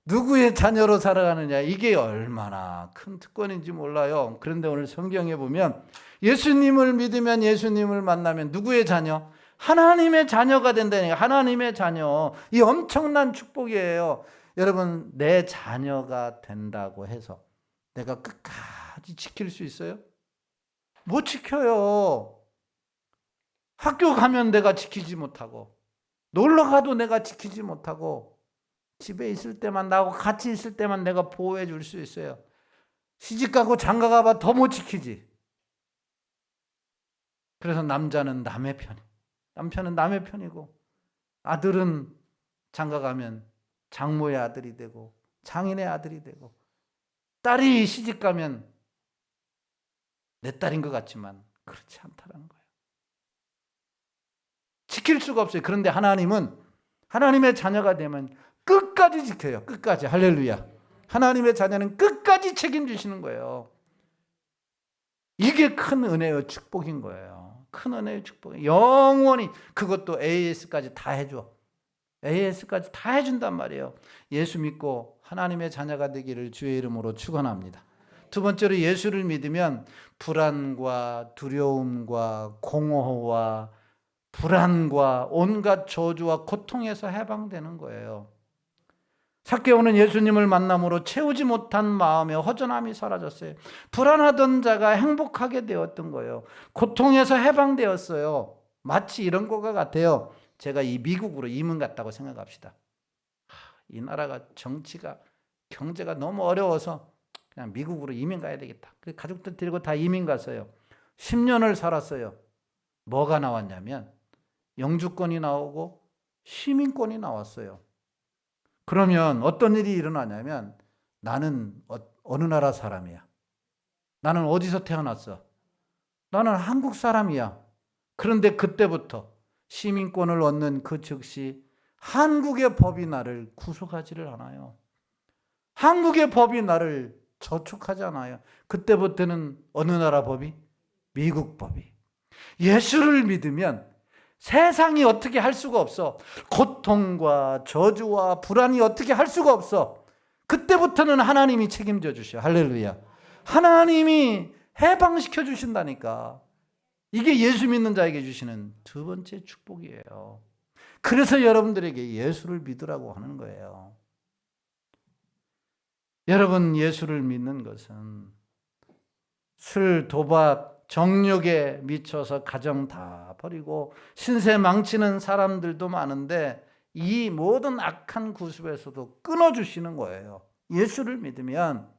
누구의 자녀로 살아가느냐, 이게 얼마나 큰 특권인지 몰라요. 그런데 오늘 성경에 보면 예수님을 믿으면, 예수님을 만나면 누구의 자녀? 하나님의 자녀가 된다니까. 하나님의 자녀. 이 엄청난 축복이에요. 여러분, 내 자녀가 된다고 해서 내가 끝까지 지킬 수 있어요? 못 지켜요. 학교 가면 내가 지키지 못하고, 놀러 가도 내가 지키지 못하고, 집에 있을 때만, 나하고 같이 있을 때만 내가 보호해 줄 수 있어요. 시집 가고 장가 가봐 더 못 지키지. 그래서 남자는 남의 편, 남편은 남의 편이고, 아들은 장가 가면 장모의 아들이 되고 장인의 아들이 되고, 딸이 시집 가면 내 딸인 것 같지만 그렇지 않다는 거예요. 지킬 수가 없어요. 그런데 하나님은 하나님의 자녀가 되면 끝까지 지켜요. 끝까지. 할렐루야. 하나님의 자녀는 끝까지 책임지시는 거예요. 이게 큰 은혜의 축복인 거예요. 큰 은혜의 축복. 영원히 그것도 AS까지 다 해줘. AS까지 다 해준단 말이에요. 예수 믿고 하나님의 자녀가 되기를 주의 이름으로 축원합니다. 두 번째로 예수를 믿으면 불안과 두려움과 공허와 불안과 온갖 저주와 고통에서 해방되는 거예요. 삭개오는 예수님을 만남으로 채우지 못한 마음의 허전함이 사라졌어요. 불안하던 자가 행복하게 되었던 거예요. 고통에서 해방되었어요. 마치 이런 것과 같아요. 제가 이 미국으로 이민 갔다고 생각합시다. 이 나라가 정치가 경제가 너무 어려워서 그냥 미국으로 이민 가야 되겠다. 그래서 가족들 데리고 다 이민 갔어요. 10년을 살았어요. 뭐가 나왔냐면 영주권이 나오고 시민권이 나왔어요. 그러면 어떤 일이 일어나냐면 나는 어느 나라 사람이야? 나는 어디서 태어났어? 나는 한국 사람이야. 그런데 그때부터 시민권을 얻는 그 즉시 한국의 법이 나를 구속하지를 않아요. 한국의 법이 나를 저촉하지 않아요. 그때부터는 어느 나라 법이? 미국 법이. 예수를 믿으면 세상이 어떻게 할 수가 없어. 고통과 저주와 불안이 어떻게 할 수가 없어. 그때부터는 하나님이 책임져 주셔. 할렐루야. 하나님이 해방시켜 주신다니까. 이게 예수 믿는 자에게 주시는 두 번째 축복이에요. 그래서 여러분들에게 예수를 믿으라고 하는 거예요. 여러분, 예수를 믿는 것은 술, 도박, 정욕에 미쳐서 가정 다 버리고 신세 망치는 사람들도 많은데 이 모든 악한 구습에서도 끊어주시는 거예요. 예수를 믿으면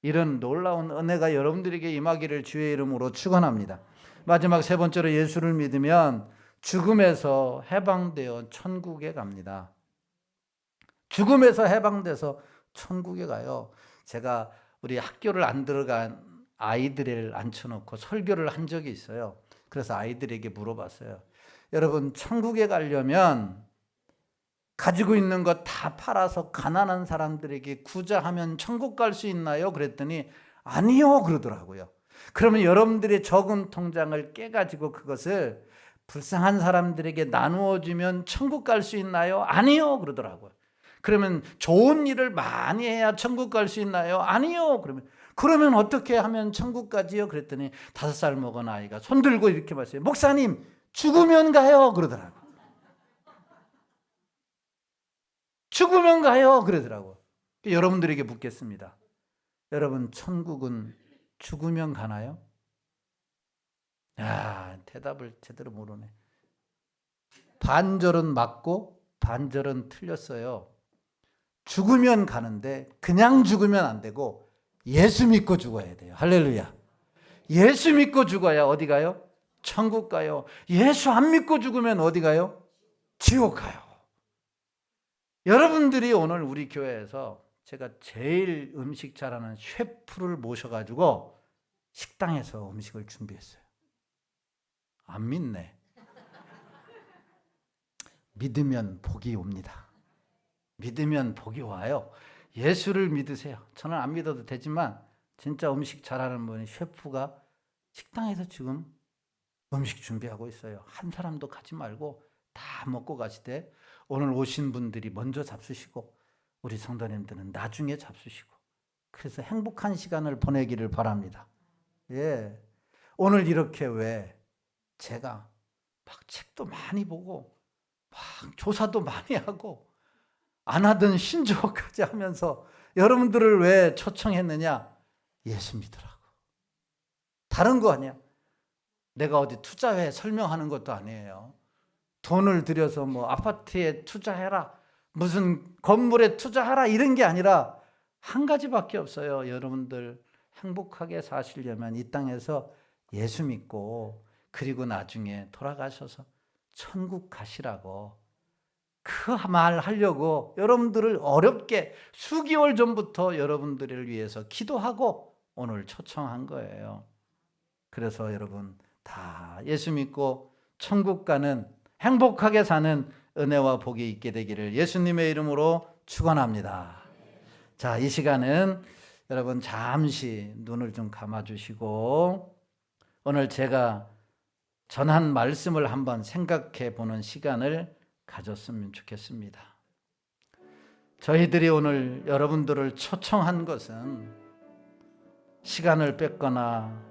이런 놀라운 은혜가 여러분들에게 임하기를 주의 이름으로 축원합니다. 마지막 세 번째로 예수를 믿으면 죽음에서 해방되어 천국에 갑니다. 죽음에서 해방돼서 천국에 가요. 제가 우리 학교를 안 들어간 아이들을 앉혀놓고 설교를 한 적이 있어요. 그래서 아이들에게 물어봤어요. 여러분, 천국에 가려면 가지고 있는 것 다 팔아서 가난한 사람들에게 구자하면 천국 갈 수 있나요? 그랬더니 아니요 그러더라고요. 그러면 여러분들의 저금 통장을 깨가지고 그것을 불쌍한 사람들에게 나누어 주면 천국 갈 수 있나요? 아니요 그러더라고요. 그러면 좋은 일을 많이 해야 천국 갈 수 있나요? 아니요. 그러면 어떻게 하면 천국 가지요? 그랬더니 5살 먹은 아이가 손 들고 이렇게 말했어요. 목사님, 죽으면 가요. 그러더라고요. 죽으면 가요. 그러더라고요. 여러분들에게 묻겠습니다. 여러분, 천국은 죽으면 가나요? 야, 대답을 제대로 모르네. 반절은 맞고 반절은 틀렸어요. 죽으면 가는데 그냥 죽으면 안 되고 예수 믿고 죽어야 돼요. 할렐루야. 예수 믿고 죽어야 어디 가요? 천국 가요. 예수 안 믿고 죽으면 어디 가요? 지옥 가요. 여러분들이 오늘 우리 교회에서 제가 제일 음식 잘하는 셰프를 모셔가지고 식당에서 음식을 준비했어요. 안 믿네. 믿으면 복이 옵니다. 믿으면 복이 와요. 예수를 믿으세요. 저는 안 믿어도 되지만 진짜 음식 잘하는 분이 셰프가 식당에서 지금 음식 준비하고 있어요. 한 사람도 가지 말고 다 먹고 가시되 오늘 오신 분들이 먼저 잡수시고 우리 성도님들은 나중에 잡수시고 그래서 행복한 시간을 보내기를 바랍니다. 예. 오늘 이렇게 왜 제가 막 책도 많이 보고 막 조사도 많이 하고 안 하던 신조어까지 하면서 여러분들을 왜 초청했느냐? 예수 믿으라고. 다른 거 아니야. 내가 어디 투자회 설명하는 것도 아니에요. 돈을 들여서 뭐 아파트에 투자해라, 무슨 건물에 투자하라 이런 게 아니라 한 가지밖에 없어요. 여러분들 행복하게 사시려면 이 땅에서 예수 믿고 그리고 나중에 돌아가셔서 천국 가시라고 그 말 하려고 여러분들을 어렵게 수개월 전부터 여러분들을 위해서 기도하고 오늘 초청한 거예요. 그래서 여러분 다 예수 믿고 천국 가는 행복하게 사는 은혜와 복이 있게 되기를 예수님의 이름으로 축원합니다. 자, 이 시간은 여러분 잠시 눈을 좀 감아 주시고 오늘 제가 전한 말씀을 한번 생각해 보는 시간을 가졌으면 좋겠습니다. 저희들이 오늘 여러분들을 초청한 것은 시간을 뺏거나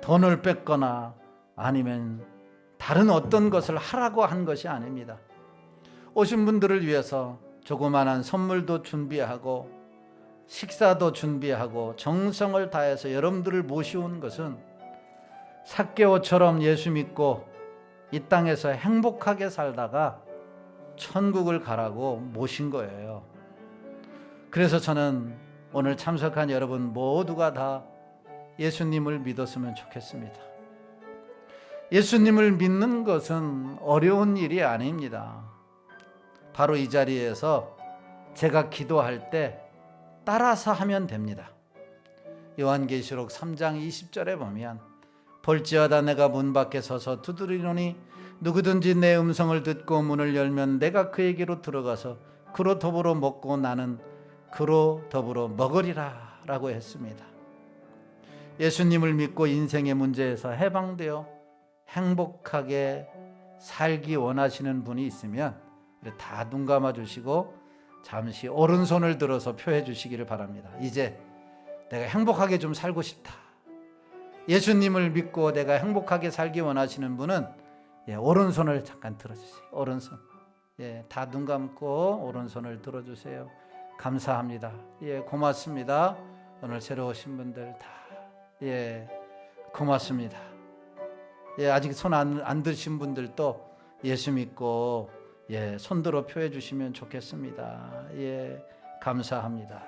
돈을 뺏거나 아니면 다른 어떤 것을 하라고 한 것이 아닙니다. 오신 분들을 위해서 조그마한 선물도 준비하고 식사도 준비하고 정성을 다해서 여러분들을 모시온 것은 삭개오처럼 예수 믿고 이 땅에서 행복하게 살다가 천국을 가라고 모신 거예요. 그래서 저는 오늘 참석한 여러분 모두가 다 예수님을 믿었으면 좋겠습니다. 예수님을 믿는 것은 어려운 일이 아닙니다. 바로 이 자리에서 제가 기도할 때 따라서 하면 됩니다. 요한계시록 3장 20절에 보면 볼지어다 내가 문 밖에 서서 두드리노니 누구든지 내 음성을 듣고 문을 열면 내가 그에게로 들어가서 그로 더불어 먹고 나는 그로 더불어 먹으리라 라고 했습니다. 예수님을 믿고 인생의 문제에서 해방되어 행복하게 살기 원하시는 분이 있으면 다 눈 감아 주시고 잠시 오른손을 들어서 표해 주시기를 바랍니다. 이제 내가 행복하게 좀 살고 싶다. 예수님을 믿고 내가 행복하게 살기 원하시는 분은 오른손을 잠깐 들어주세요. 오른손. 다 눈 감고 오른손을 들어주세요. 감사합니다. 고맙습니다. 오늘 새로 오신 분들 다 고맙습니다. 아직 손 안 드신 분들도 예수 믿고 손들어 표해 주시면 좋겠습니다. 감사합니다.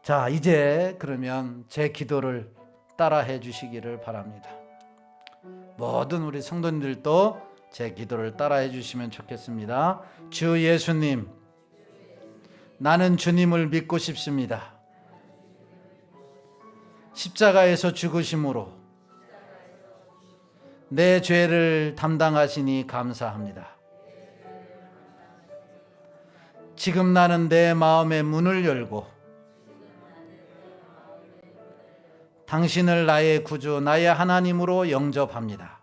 자, 이제 그러면 제 기도를 따라해 주시기를 바랍니다. 모든 우리 성도님들도 제 기도를 따라해 주시면 좋겠습니다. 주 예수님, 나는 주님을 믿고 싶습니다. 십자가에서 죽으심으로 내 죄를 담당하시니 감사합니다. 지금 나는 내 마음의 문을 열고 당신을 나의 구주, 나의 하나님으로 영접합니다.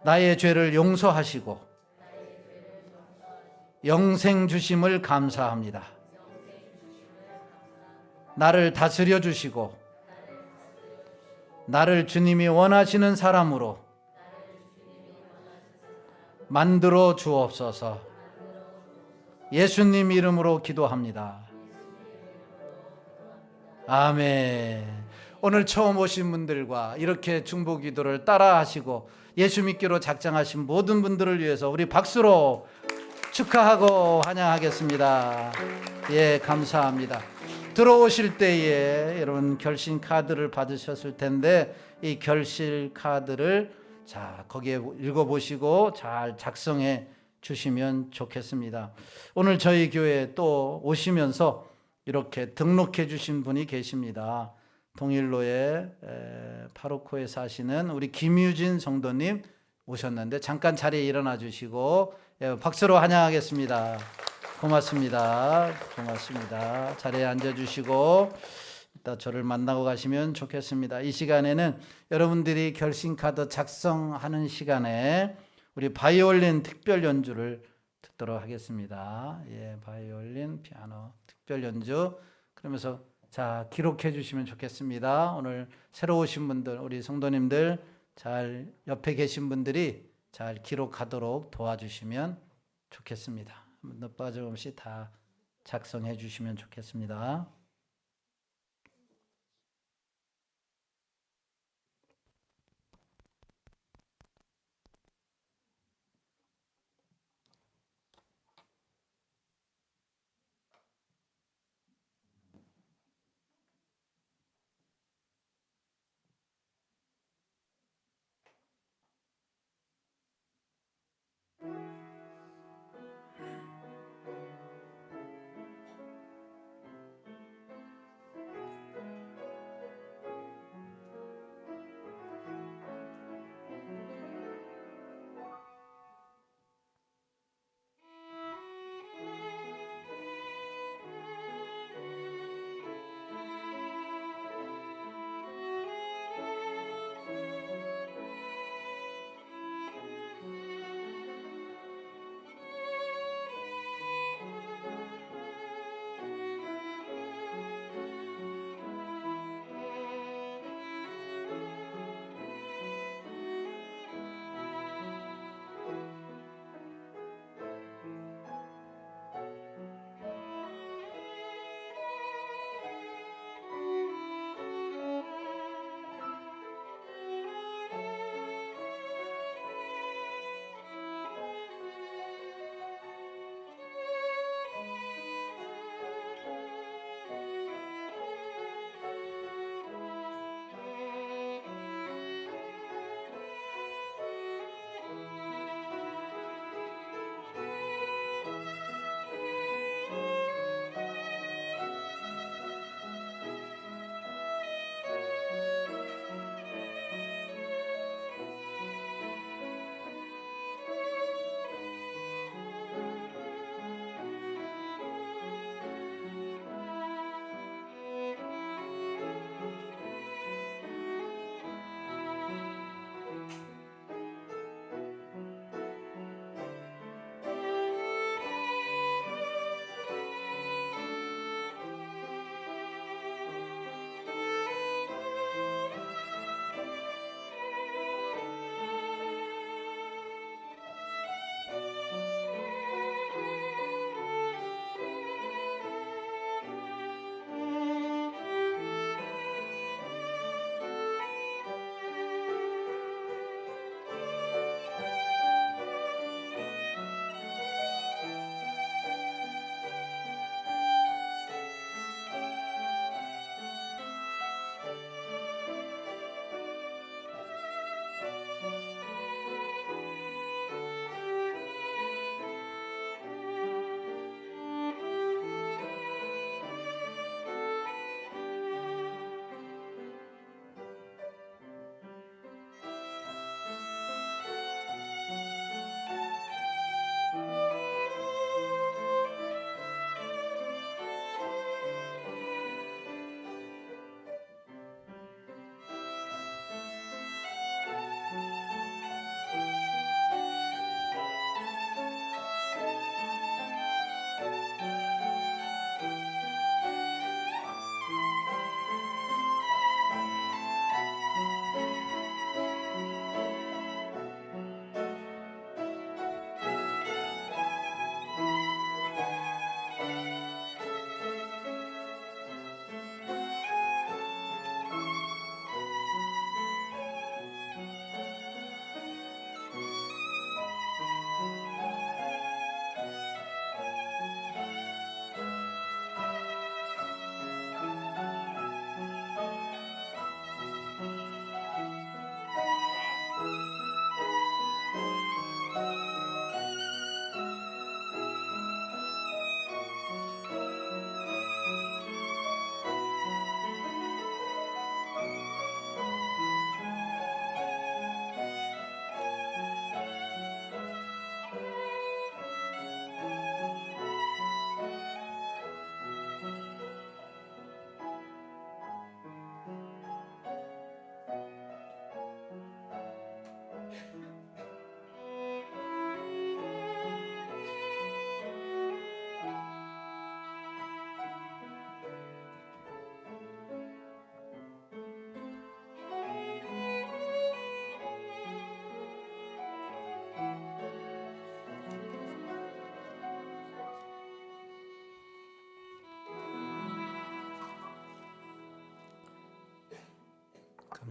나의 죄를 용서하시고 영생 주심을 감사합니다. 나를 다스려 주시고 나를 주님이 원하시는 사람으로 만들어 주옵소서. 예수님 이름으로 기도합니다. 아멘. 오늘 처음 오신 분들과 이렇게 중보 기도를 따라 하시고 예수 믿기로 작정하신 모든 분들을 위해서 우리 박수로 축하하고 환영하겠습니다. 감사합니다. 들어오실 때에 여러분 결신 카드를 받으셨을 텐데 이 결실 카드를 거기에 읽어보시고 잘 작성해 주시면 좋겠습니다. 오늘 저희 교회에 또 오시면서 이렇게 등록해 주신 분이 계십니다. 동일로에 파로코에 사시는 우리 김유진 성도님 오셨는데 잠깐 자리에 일어나 주시고 박수로 환영하겠습니다. 고맙습니다. 고맙습니다. 자리에 앉아 주시고 이따 저를 만나고 가시면 좋겠습니다. 이 시간에는 여러분들이 결심카드 작성하는 시간에 우리 바이올린 특별 연주를 듣도록 하겠습니다. 바이올린, 피아노 특별 연주. 그러면서 기록해 주시면 좋겠습니다. 오늘 새로 오신 분들, 우리 성도님들 잘 옆에 계신 분들이 잘 기록하도록 도와주시면 좋겠습니다. 한번 빠짐없이 다 작성해 주시면 좋겠습니다.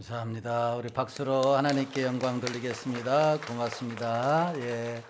감사합니다. 우리 박수로 하나님께 영광 돌리겠습니다. 고맙습니다. 예.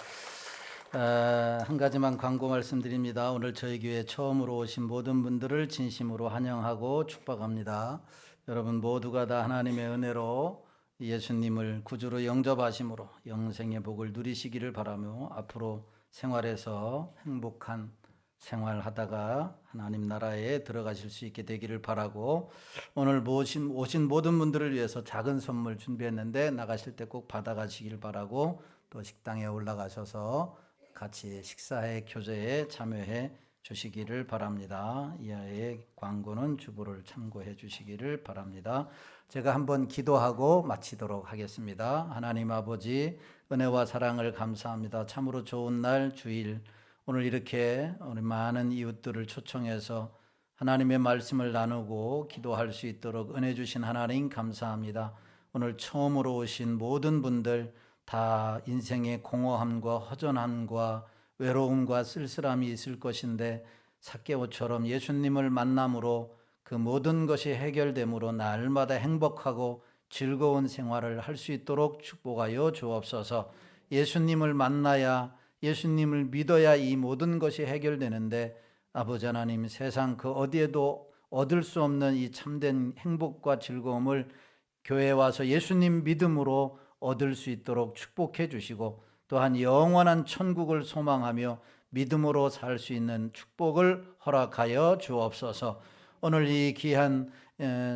한 가지만 광고 말씀드립니다. 오늘 저희 교회 처음으로 오신 모든 분들을 진심으로 환영하고 축복합니다. 여러분 모두가 다 하나님의 은혜로 예수님을 구주로 영접하심으로 영생의 복을 누리시기를 바라며 앞으로 생활에서 행복한 생활하다가 하나님 나라에 들어가실 수 있게 되기를 바라고, 오늘 오신 모든 분들을 위해서 작은 선물 준비했는데 나가실 때 꼭 받아가시길 바라고, 또 식당에 올라가셔서 같이 식사회 교제에 참여해 주시기를 바랍니다. 이하의 광고는 주보를 참고해 주시기를 바랍니다. 제가 한번 기도하고 마치도록 하겠습니다. 하나님 아버지, 은혜와 사랑을 감사합니다. 참으로 좋은 날 주일, 오늘 이렇게 우리 많은 이웃들을 초청해서 하나님의 말씀을 나누고 기도할 수 있도록 은혜 주신 하나님 감사합니다. 오늘 처음으로 오신 모든 분들 다 인생의 공허함과 허전함과 외로움과 쓸쓸함이 있을 것인데, 삭개오처럼 예수님을 만남으로 그 모든 것이 해결됨으로 날마다 행복하고 즐거운 생활을 할 수 있도록 축복하여 주옵소서. 예수님을 만나야, 예수님을 믿어야 이 모든 것이 해결되는데, 아버지 하나님, 세상 그 어디에도 얻을 수 없는 이 참된 행복과 즐거움을 교회에 와서 예수님 믿음으로 얻을 수 있도록 축복해 주시고, 또한 영원한 천국을 소망하며 믿음으로 살 수 있는 축복을 허락하여 주옵소서. 오늘 이 귀한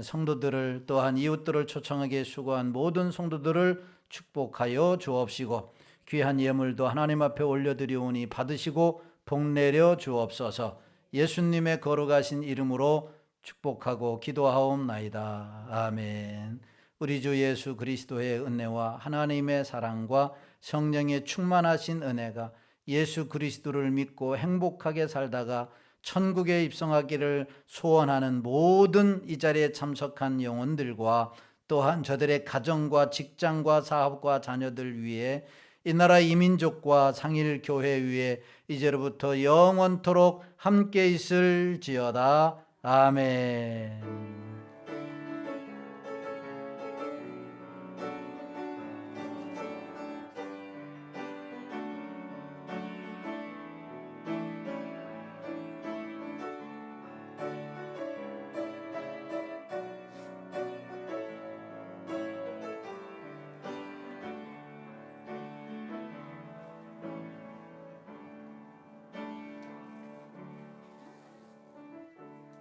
성도들을, 또한 이웃들을 초청하게 수고한 모든 성도들을 축복하여 주옵시고, 귀한 예물도 하나님 앞에 올려드리오니 받으시고 복내려 주옵소서. 예수님의 거룩하신 이름으로 축복하고 기도하옵나이다. 아멘. 우리 주 예수 그리스도의 은혜와 하나님의 사랑과 성령의 충만하신 은혜가 예수 그리스도를 믿고 행복하게 살다가 천국에 입성하기를 소원하는 모든 이 자리에 참석한 영혼들과, 또한 저들의 가정과 직장과 사업과 자녀들 위해, 이 나라 이민족과 상일 교회 위에 이제로부터 영원토록 함께 있을지어다. 아멘.